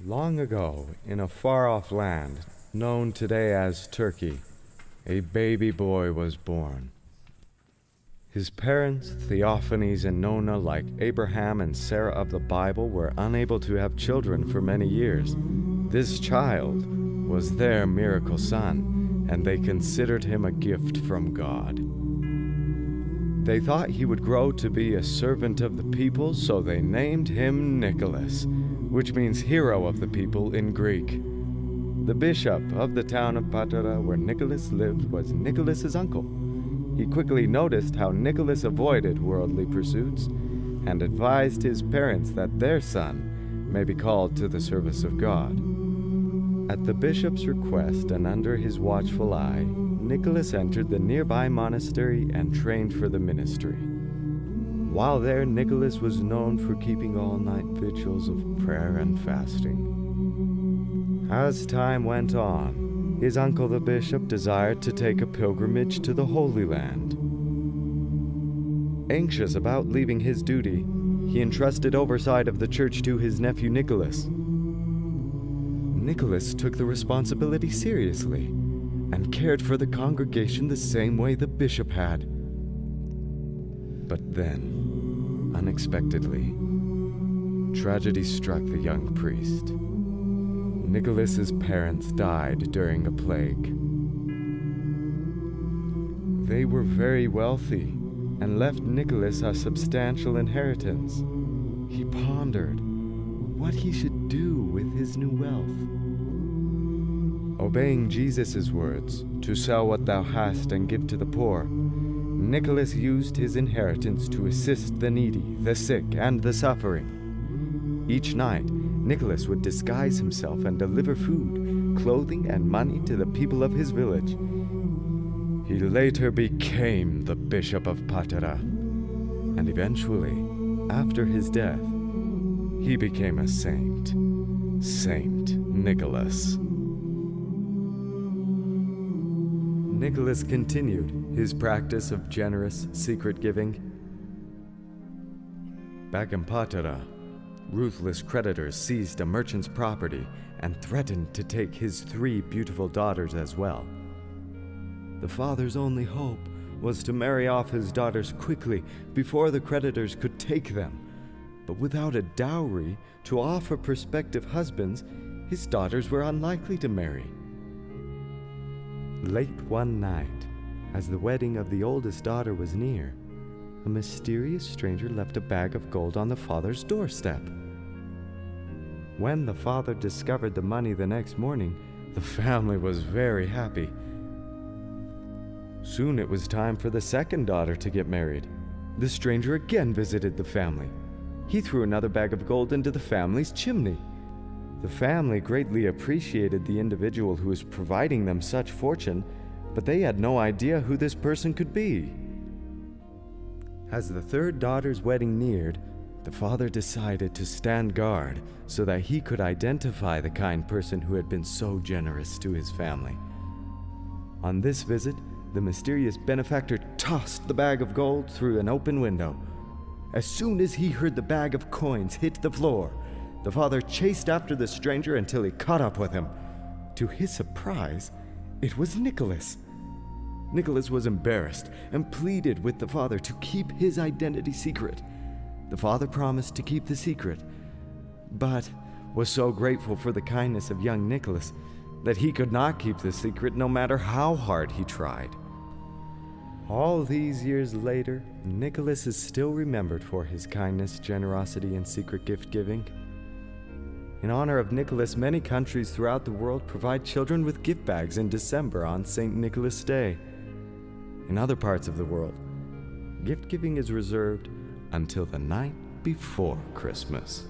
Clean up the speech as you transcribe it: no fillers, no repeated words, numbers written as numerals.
Long ago, in a far-off land, known today as Turkey, a baby boy was born. His parents, Theophanes and Nona, like Abraham and Sarah of the Bible, were unable to have children for many years. This child was their miracle son, and they considered him a gift from God. They thought he would grow to be a servant of the people, so they named him Nicholas, which means hero of the people in Greek. The bishop of the town of Patara, where Nicholas lived, was Nicholas's uncle. He quickly noticed how Nicholas avoided worldly pursuits and advised his parents that their son may be called to the service of God. At the bishop's request and under his watchful eye, Nicholas entered the nearby monastery and trained for the ministry. While there, Nicholas was known for keeping all-night vigils of prayer and fasting. As time went on, his uncle the bishop desired to take a pilgrimage to the Holy Land. Anxious about leaving his duty, he entrusted oversight of the church to his nephew Nicholas. Nicholas took the responsibility seriously and cared for the congregation the same way the bishop had. But then, unexpectedly, tragedy struck the young priest. Nicholas's parents died during a plague. They were very wealthy and left Nicholas a substantial inheritance. He pondered what he should do with his new wealth. Obeying Jesus' words, to sell what thou hast and give to the poor, Nicholas used his inheritance to assist the needy, the sick, and the suffering. Each night, Nicholas would disguise himself and deliver food, clothing, and money to the people of his village. He later became the Bishop of Patara, and eventually, after his death, he became a saint, Saint Nicholas. Nicholas continued his practice of generous, secret giving. Back in Patara, ruthless creditors seized a merchant's property and threatened to take his 3 beautiful daughters as well. The father's only hope was to marry off his daughters quickly before the creditors could take them. But without a dowry to offer prospective husbands, his daughters were unlikely to marry. Late one night, as the wedding of the oldest daughter was near, a mysterious stranger left a bag of gold on the father's doorstep. When the father discovered the money the next morning, the family was very happy. Soon it was time for the second daughter to get married. The stranger again visited the family. He threw another bag of gold into the family's chimney. The family greatly appreciated the individual who was providing them such fortune, but they had no idea who this person could be. As the third daughter's wedding neared, the father decided to stand guard so that he could identify the kind person who had been so generous to his family. On this visit, the mysterious benefactor tossed the bag of gold through an open window. As soon as he heard the bag of coins hit the floor, the father chased after the stranger until he caught up with him. To his surprise, it was Nicholas. Nicholas was embarrassed and pleaded with the father to keep his identity secret. The father promised to keep the secret, but was so grateful for the kindness of young Nicholas that he could not keep the secret no matter how hard he tried. All these years later, Nicholas is still remembered for his kindness, generosity, and secret gift-giving. In honor of Nicholas, many countries throughout the world provide children with gift bags in December on St. Nicholas Day. In other parts of the world, gift-giving is reserved until the night before Christmas.